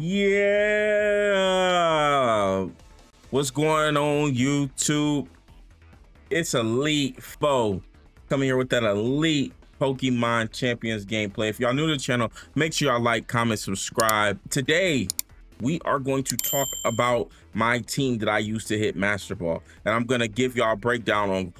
Yeah, what's going on YouTube? It's Elite Foe coming here with that Elite Pokemon Champions gameplay. If y'all new to the channel, make sure y'all like, comment, subscribe. Today we are going to talk about my team that I used to hit Master Ball, and I'm gonna give y'all a breakdown on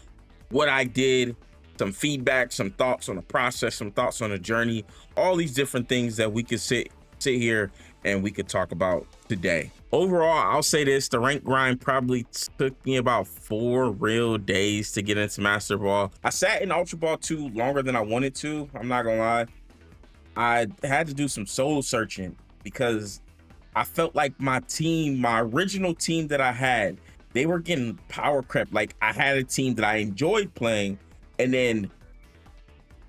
what I did, some feedback, some thoughts on the process, some thoughts on the journey, all these different things that we could sit here and we could talk about today. Overall, I'll say this: the rank grind probably took me about 4 real days to get into Master Ball. I sat in Ultra Ball 2 longer than I wanted to, I'm not gonna lie. I had to do some soul searching because I felt like my team, my original team that I had, they were getting power crept. Like, I had a team that I enjoyed playing, and then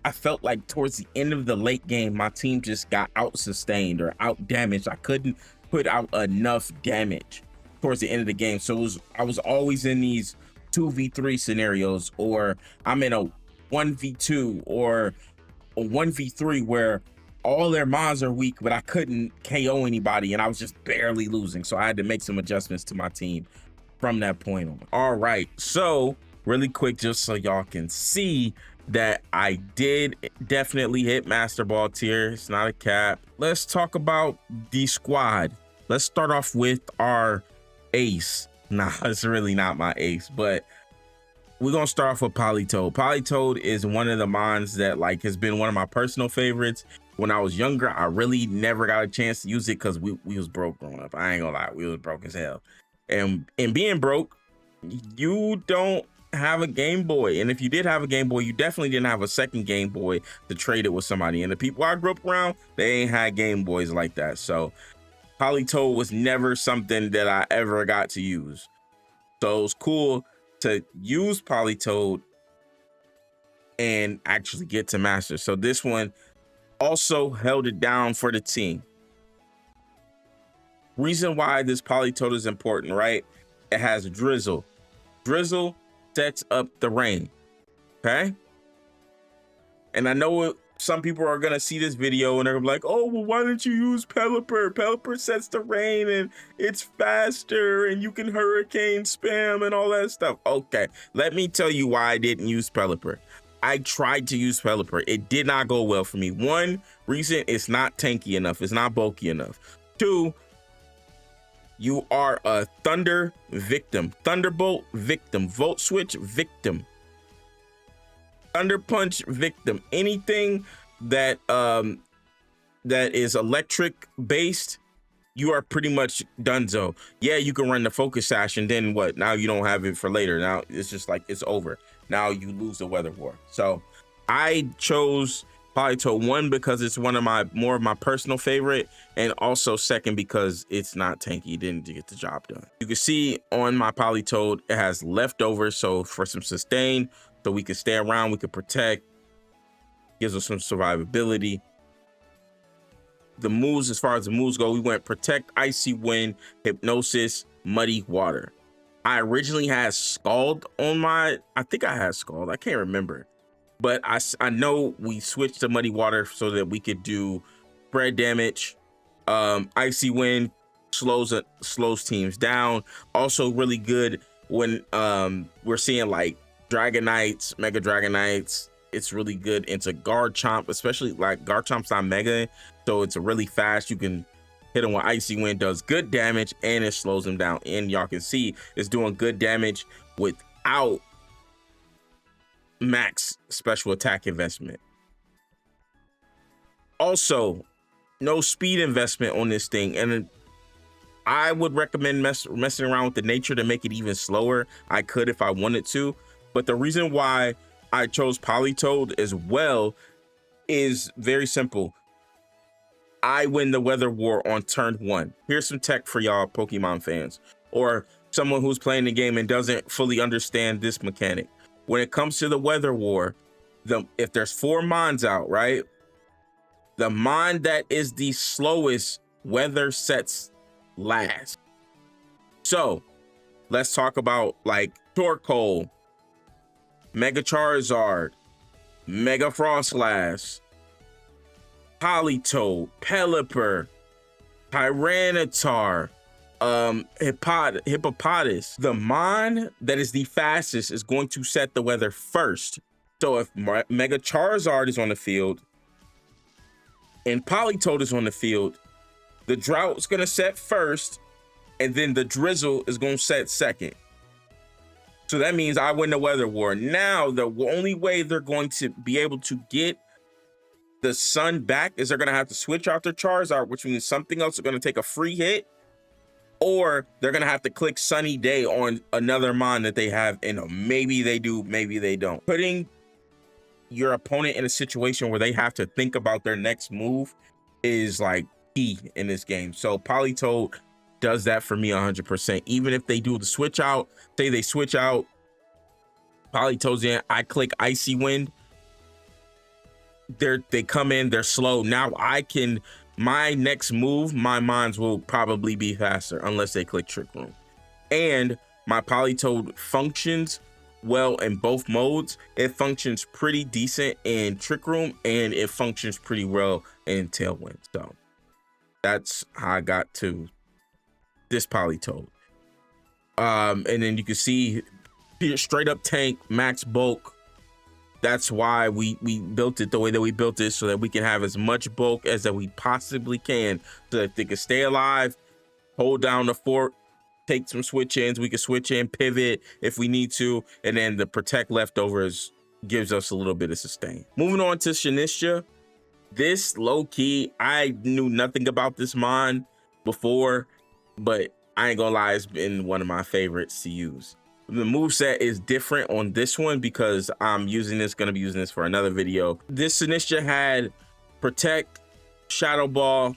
I felt like towards the end of the late game, my team just got out sustained or out damaged. I couldn't put out enough damage towards the end of the game. So I was always in these 2v3 scenarios, or I'm in a 1v2 or a 1v3 where all their mons are weak, but I couldn't KO anybody and I was just barely losing. So I had to make some adjustments to my team from that point on. All right, so really quick, just so y'all can see that I did definitely hit Master Ball tier. It's not a cap. Let's talk about the squad. Let's start off with our ace. Nah, it's really not my ace, but we're gonna start off with Politoed. Politoed is one of the mons that like has been one of my personal favorites. When I was younger, I really never got a chance to use it because we was broke growing up. I ain't gonna lie, we was broke as hell. And being broke, you don't have a Game Boy, and if you did have a Game Boy, you definitely didn't have a second Game Boy to trade it with somebody. And the people I grew up around, they ain't had Game Boys like that. So Politoed was never something that I ever got to use. So it was cool to use Politoed and actually get to master. So this one also held it down for the team. Reason why this Politoed is important, right? It has Drizzle. Drizzle sets up the rain, okay? And I know some people are gonna see this video and they're gonna be like, oh, well, why didn't you use Pelipper? Pelipper sets the rain and it's faster and you can hurricane spam and all that stuff. Okay, let me tell you why I didn't use Pelipper. I tried to use Pelipper. It did not go well for me. One reason, it's not tanky enough. It's not bulky enough. Two, you are a Thunder victim, Thunderbolt victim, Volt Switch victim, Thunder Punch victim. Anything that that is electric based, you are pretty much donezo. Yeah, you can run the Focus Sash, and then what? Now you don't have it for later. Now it's just like it's over. Now you lose the Weather War. So I chose Politoed, one because it's one of more of my personal favorite, and also second because it's not tanky. It didn't get the job done. You can see on my Politoed it has leftovers, so for some sustain, so we can stay around, we can protect, gives us some survivability. The moves, as far as the moves go, we went Protect, Icy Wind, Hypnosis, Muddy Water. I originally had Scald on my, I think I had Scald, I can't remember. But I know we switched to Muddy Water so that we could do spread damage. Icy Wind slows teams down. Also really good when we're seeing like Dragonites, Mega Dragonites. It's really good into Garchomp, especially like Garchomp's not Mega, so it's really fast. You can hit him with Icy Wind, does good damage, and it slows him down. And y'all can see it's doing good damage without max special attack investment. Also, no speed investment on this thing, and I would recommend messing around with the nature to make it even slower. I could if I wanted to, but the reason why I chose Politoed as well is very simple. I win the Weather War on turn 1. Here's some tech for y'all Pokemon fans, or someone who's playing the game and doesn't fully understand this mechanic. When it comes to the Weather War, if there's 4 mons out, right? The mon that is the slowest weather sets last. So let's talk about like Torkoal, Mega Charizard, Mega Frostlass, Politoed, Pelipper, Tyranitar, Hippopotamus. The mon that is the fastest is going to set the weather first. So if Mega Charizard is on the field and Politoed is on the field, the drought's gonna set first, and then the drizzle is gonna set second. So that means I win the weather war. Now, the only way they're going to be able to get the sun back is they're gonna have to switch out their Charizard, which means something else is gonna take a free hit, or they're gonna have to click Sunny Day on another mon that they have in them. Maybe they do, maybe they don't. Putting your opponent in a situation where they have to think about their next move is like key in this game. So Politoed does that for me 100%. Even if they do the switch out, say they switch out, Politoed's in, I click Icy Wind, they come in, they're slow. Now I can, my next move, my mons will probably be faster unless they click Trick Room. And my Politoed functions well in both modes. It functions pretty decent in Trick Room, and it functions pretty well in Tailwind. So that's how I got to this Politoed. And then you can see straight up tank, max bulk. That's why we built it the way that we built it, so that we can have as much bulk as that we possibly can, so that they can stay alive, hold down the fort, take some switch ins. We can switch in, pivot if we need to, and then the protect leftovers gives us a little bit of sustain. Moving on to Shinichia. This low key, I knew nothing about this mon before, but I ain't gonna lie, it's been one of my favorites to use. The moveset is different on this one because I'm gonna be using this for another video. This Shinichia had Protect, Shadow Ball,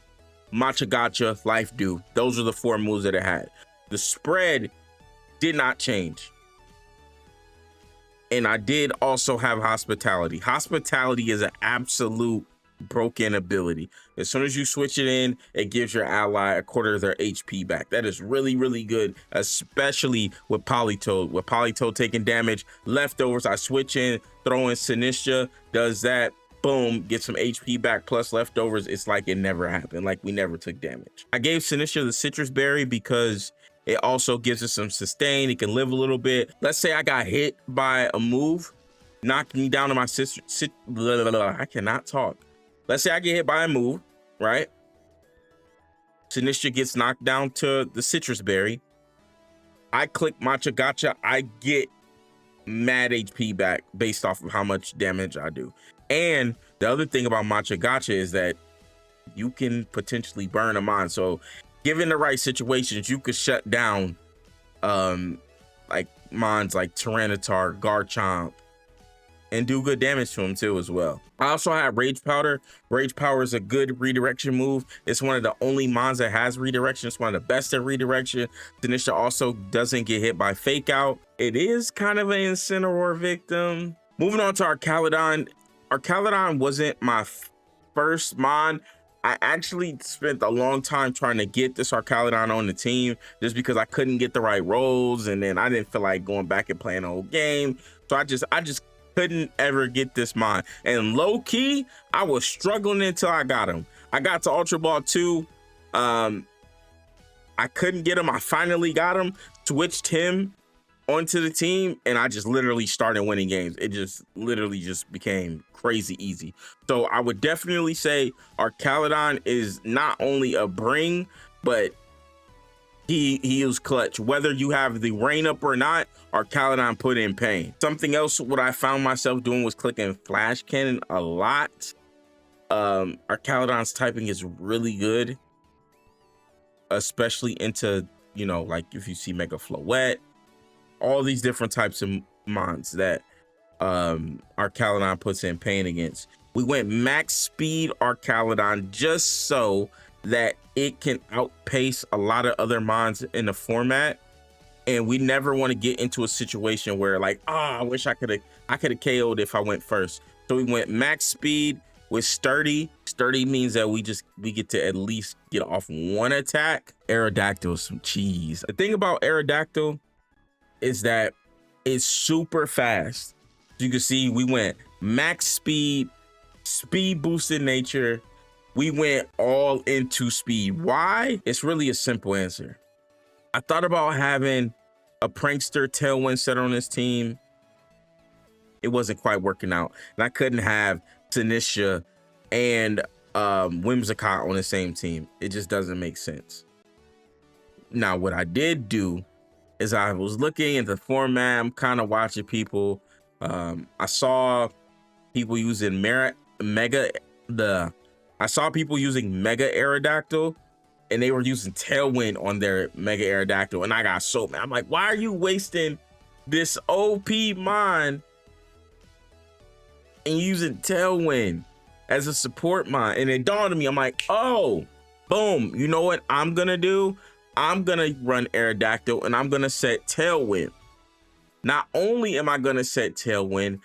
Matcha Gotcha, Life Dew. Those are the 4 moves that it had. The spread did not change. And I did also have Hospitality. Hospitality is an absolute broken ability. As soon as you switch it in, it gives your ally a quarter of their HP back. That is really, really good, especially with Politoed. With Politoed taking damage, leftovers, I switch in, throw in Shinichia, does that, boom, get some HP back plus leftovers. It's like it never happened, like we never took damage. I gave Shinichia the Citrus Berry because it also gives us some sustain. It can live a little bit. Let's say I got hit by a move, knocked me down to my I cannot talk. Let's say I get hit by a move, right? Shinichia gets knocked down to the Citrus Berry. I click Matcha Gotcha. I get mad HP back based off of how much damage I do. And the other thing about Matcha Gotcha is that you can potentially burn a mon. So given the right situations, you could shut down like mons like Tyranitar, Garchomp, and do good damage to him too as well. I also have Rage Powder. Rage Powder is a good redirection move. It's one of the only mons that has redirection. It's one of the best at redirection. Shinichia also doesn't get hit by Fake Out. It is kind of an Incineroar victim. Moving on to Arcaludon. Arcaludon wasn't my first mon. I actually spent a long time trying to get this Arcaludon on the team just because I couldn't get the right rolls, and then I didn't feel like going back and playing the whole game. So I just couldn't ever get this mon. And low key, I was struggling until I got him. I got to Ultra Ball 2. I couldn't get him. I finally got him, switched him onto the team, and I just literally started winning games. It just literally just became crazy easy. So I would definitely say Arcaludon is not only a bring, but he is clutch. Whether you have the rain up or not, Arcaludon put in pain. Something else what I found myself doing was clicking Flash Cannon a lot. Arcaludon's typing is really good, especially into, you know, like if you see Mega Floette, all these different types of mons that Arcaludon puts in pain against. We went max speed Arcaludon just so that it can outpace a lot of other mons in the format, and we never want to get into a situation where like, I wish I could have KO'd if I went first. So we went max speed with sturdy. Sturdy means that we get to at least get off one attack. Aerodactyl is some cheese. The thing about Aerodactyl is that it's super fast. You can see we went max speed, speed boosted nature, we went all into speed. Why? It's really a simple answer. I thought about having a prankster tailwind set on this team. It wasn't quite working out. And I couldn't have Tanisha and Whimsicott on the same team. It just doesn't make sense. Now, what I did do is I was looking at the format. I'm kind of watching people. I saw people using Mega Aerodactyl, and they were using Tailwind on their Mega Aerodactyl, and I got so mad. I'm like, why are you wasting this OP mon and using Tailwind as a support mon? And it dawned on me, I'm like, oh, boom, you know what I'm gonna do? I'm gonna run Aerodactyl and I'm gonna set Tailwind. Not only am I gonna set Tailwind,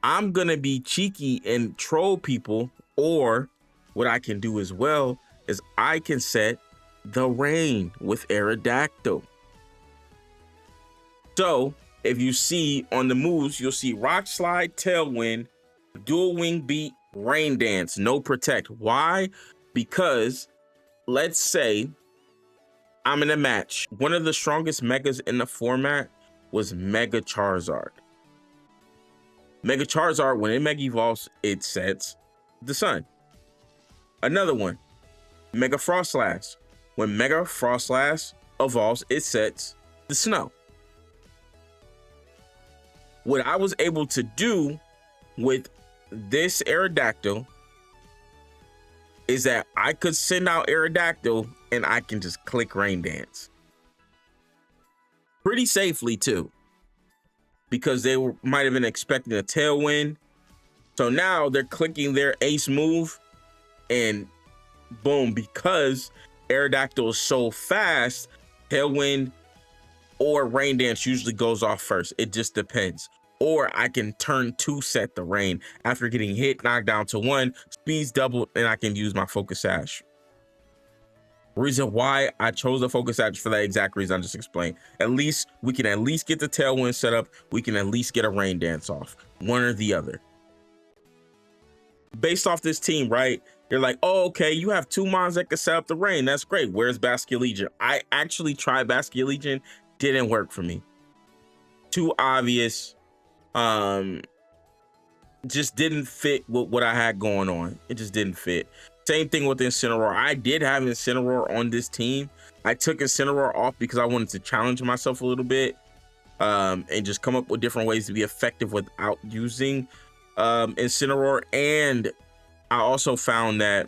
I'm gonna be cheeky and troll people, or what I can do as well is I can set the rain with Aerodactyl. So if you see on the moves, you'll see Rock Slide, Tailwind, Dual Wing Beat, Rain Dance, no Protect. Why? Because let's say I'm in a match. One of the strongest megas in the format was Mega Charizard. Mega Charizard, when it Mega Evolves, it sets the sun. Another one, Mega Frostlass. When Mega Frostlass evolves, it sets the snow. What I was able to do with this Aerodactyl is that I could send out Aerodactyl and I can just click Rain Dance. Pretty safely too, because they might have been expecting a Tailwind. So now they're clicking their ace move and boom, because Aerodactyl is so fast, Tailwind or Rain Dance usually goes off first. It just depends. Or I can turn 2 set the rain after getting hit, knocked down to 1, speeds doubled, and I can use my Focus Sash. Reason why I chose the Focus Sash for that exact reason I just explained. At least we can at least get the Tailwind set up. We can at least get a Rain Dance off, one or the other. Based off this team, right? You're like, oh, okay, you have 2 mons that can set up the rain. That's great. Where's Basculegion? I actually tried Basculegion. Didn't work for me. Too obvious. Just didn't fit with what I had going on. It just didn't fit. Same thing with Incineroar. I did have Incineroar on this team. I took Incineroar off because I wanted to challenge myself a little bit, and just come up with different ways to be effective without using Incineroar. And I also found that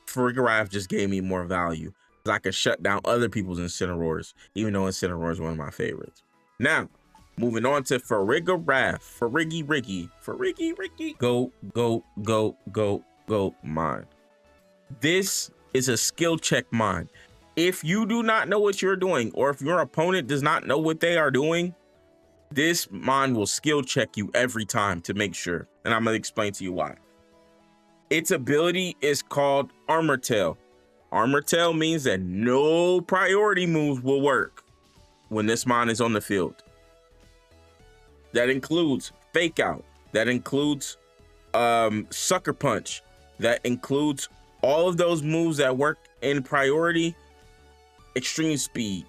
Farigiraf just gave me more value because I could shut down other people's Incineroars, even though Incineroar is one of my favorites. Now, moving on to Farigiraf, Fariggy, go mine. This is a skill check mine. If you do not know what you're doing, or if your opponent does not know what they are doing, this mine will skill check you every time to make sure. And I'm gonna explain to you why. Its ability is called Armor Tail. Armor Tail means that no priority moves will work when this mine is on the field. That includes Fake Out. That includes Sucker Punch. That includes all of those moves that work in priority. Extreme Speed.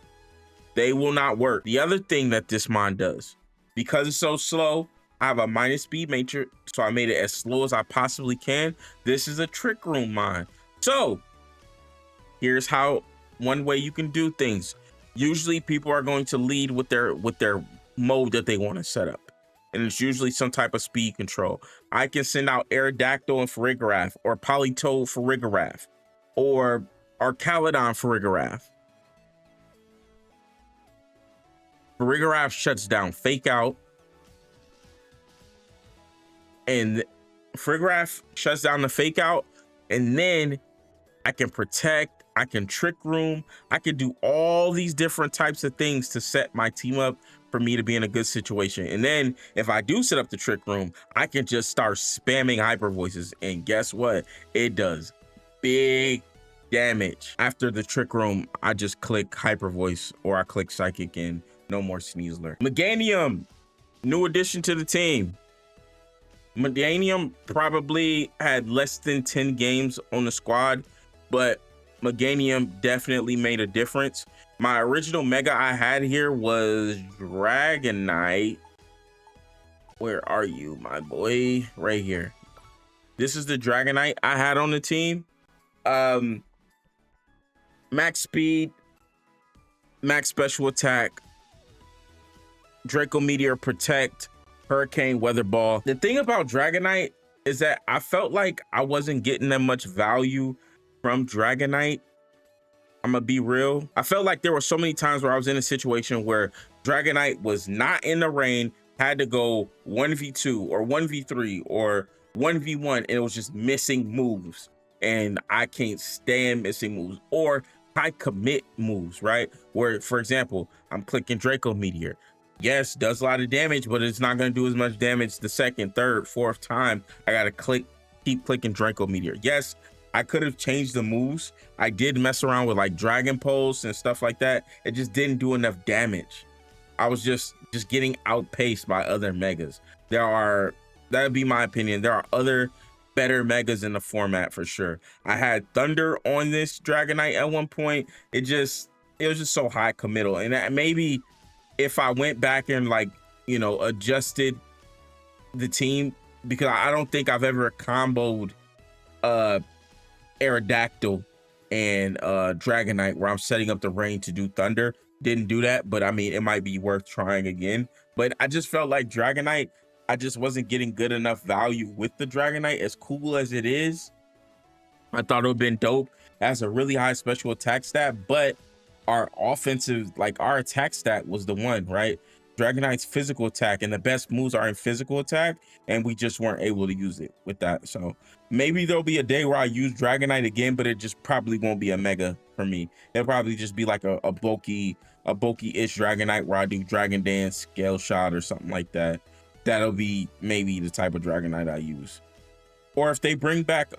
They will not work. The other thing that this mon does, because it's so slow, I have a minus speed matrix, so I made it as slow as I possibly can. This is a Trick Room mine. So here's how one way you can do things. Usually people are going to lead with their mode that they want to set up, and it's usually some type of speed control. I can send out Aerodactyl and Farigiraf, or Politoed Farigiraf, or Arcalodon Farigiraf. Farigiraf shuts down Fake Out, and Farigiraf shuts down the Fake Out, and then I can Protect, I can Trick Room, I can do all these different types of things to set my team up for me to be in a good situation. And then if I do set up the Trick Room, I can just start spamming Hyper Voices, and guess what? It does big damage. After the Trick Room, I just click Hyper Voice, or I click Psychic, and no more Sneasler. Meganium, new addition to the team. Meganium probably had less than 10 games on the squad, but Meganium definitely made a difference. My original mega I had here was Dragonite. Where are you, my boy? Right here. This is the Dragonite I had on the team. Max speed, max special attack, Draco Meteor protect, Hurricane Weather Ball. The thing about Dragonite is that I felt like I wasn't getting that much value from Dragonite. I'm gonna be real. I felt like there were so many times where I was in a situation where Dragonite was not in the rain, had to go 1v2 or 1v3 or 1v1, and it was just missing moves. And I can't stand missing moves or high commit moves, right? Where, for example, I'm clicking Draco Meteor. Yes, does a lot of damage, but it's not going to do as much damage the second, third, fourth time. I got to keep clicking Draco Meteor. Yes, I could have changed the moves. I did mess around with like Dragon Pulse and stuff like that. It just didn't do enough damage. I was just getting outpaced by other megas. That would be my opinion. There are other better megas in the format for sure. I had Thunder on this Dragonite at one point. It was just so high committal. And maybe if I went back and like, you know, adjusted the team, because I don't think I've ever comboed Aerodactyl and Dragonite where I'm setting up the rain to do Thunder. Didn't do that, but I mean, it might be worth trying again. But I just felt like Dragonite, I just wasn't getting good enough value with the Dragonite. As cool as it is, I thought it would have been dope as a really high special attack stat, but our offensive, like our attack stat was the one, right? Dragonite's physical attack, and the best moves are in physical attack, and we just weren't able to use it with that. So maybe there'll be a day where I use Dragonite again, but it just probably won't be a mega for me. It'll probably just be like a bulky-ish Dragonite where I do Dragon Dance, Scale Shot, or something like that. That'll be maybe the type of Dragonite I use. Or if they bring back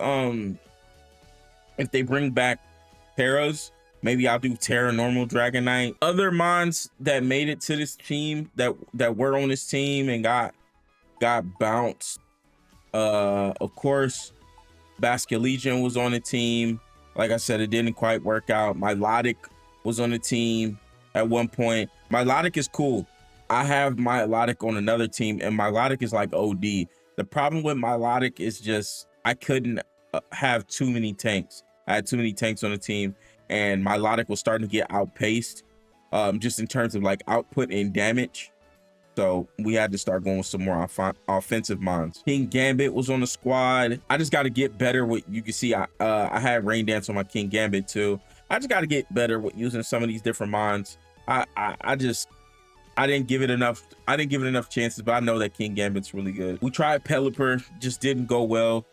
Terras, maybe I'll do Terra normal Dragonite. Other mons that made it to this team that were on this team and got bounced. Of course, Basculegion was on the team. Like I said, it didn't quite work out. Milotic was on the team at one point. Milotic is cool. I have Milotic on another team, and Milotic is like OD. The problem with Milotic is just I couldn't have too many tanks. I had too many tanks on the team, and Milotic was starting to get outpaced, just in terms of like output and damage. So we had to start going with some more offensive mons. King Gambit was on the squad. I just got to get better with, you can see I had Rain Dance on my King Gambit too. I just got to get better with using some of these different mons. I didn't give it enough chances, but I know that King Gambit's really good. We tried Pelipper, just didn't go well.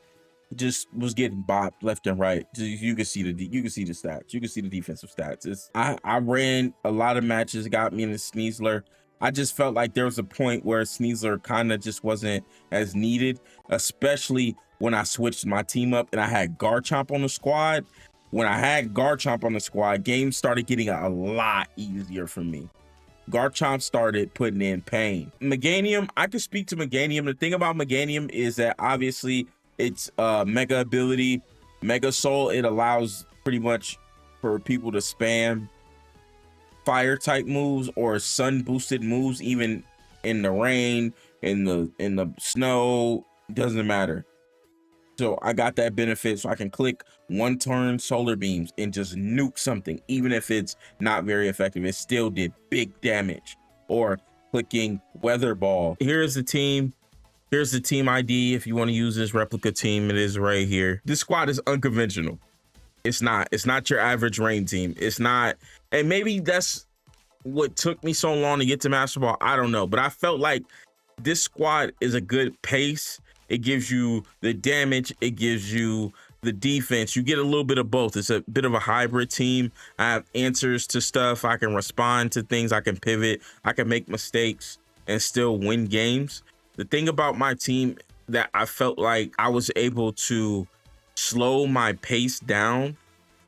Just was getting bopped left and right. You can see the stats. You can see the defensive stats. I ran a lot of matches, got me into Sneasler. I just felt like there was a point where Sneasler kind of just wasn't as needed, especially when I switched my team up and I had Garchomp on the squad. When I had Garchomp on the squad, games started getting a lot easier for me. Garchomp started putting in pain. Meganium, I could speak to Meganium. The thing about Meganium is that obviously it's mega ability, Mega Soul. It allows pretty much for people to spam fire type moves or sun boosted moves, even in the rain, in the snow, doesn't matter. So I got that benefit, so I can click one turn solar beams and just nuke something, even if it's not very effective. It still did big damage. Or clicking weather ball. Here's the team. Here's the team ID. If you want to use this replica team, it is right here. This squad is unconventional. It's not your average rain team. It's not, and maybe that's what took me so long to get to Master Ball. I don't know, but I felt like this squad is a good pace. It gives you the damage, it gives you the defense. You get a little bit of both. It's a bit of a hybrid team. I have answers to stuff. I can respond to things. I can pivot. I can make mistakes and still win games. The thing about my team that I felt like I was able to slow my pace down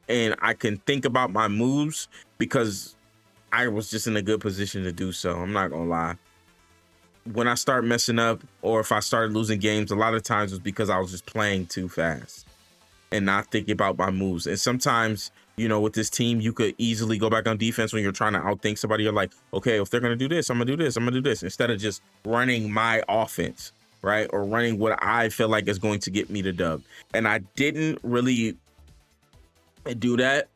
and I can think about my moves because I was just in a good position to do so. I'm not gonna lie. when I start messing up or if I started losing games, a lot of times was because I was just playing too fast and not thinking about my moves. And sometimes, you know, with this team, you could easily go back on defense when you're trying to outthink somebody. You're like, okay, if they're going to do this, I'm going to do this. I'm going to do this, instead of just running my offense, right? Or running what I feel like is going to get me the dub. And I didn't really do that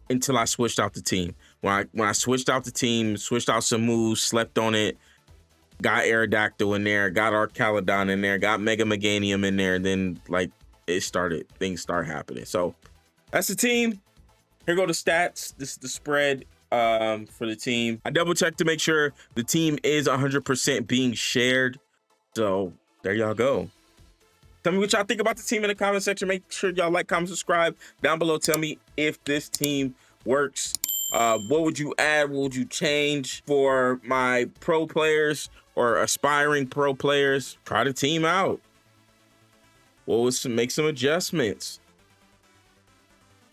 until I switched out the team. When I switched out the team, switched out some moves, slept on it, got Aerodactyl in there, got Arcalodon in there, got Mega Meganium in there, then like things start happening. So that's the team. Here go the stats. This is the spread for the team. I double checked to make sure the team is 100% being shared. So there y'all go. Tell me what y'all think about the team in the comment section. Make sure y'all like, comment, subscribe down below. Tell me if this team works. What would you add? What would you change for my pro players or aspiring pro players? Try the team out. What was make some adjustments?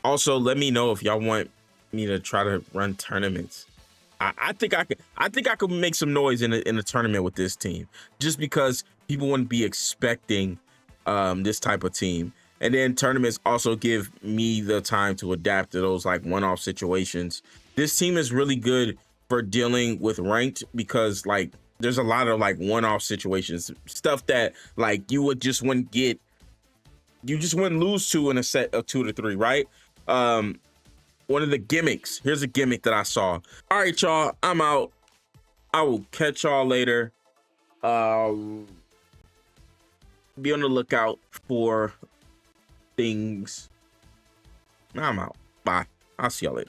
Also, let me know if y'all want me to try to run tournaments. I think I could make some noise in a tournament with this team, just because people wouldn't be expecting this type of team. And then tournaments also give me the time to adapt to those like one-off situations. This team is really good for dealing with ranked because like there's a lot of like one-off situations, stuff that like you just wouldn't lose to in a set of 2 to 3, right? One of the gimmicks. Here's a gimmick that I saw. All right, y'all, I'm out. I will catch y'all later. Be on the lookout for things. I'm out. Bye. I'll see y'all later.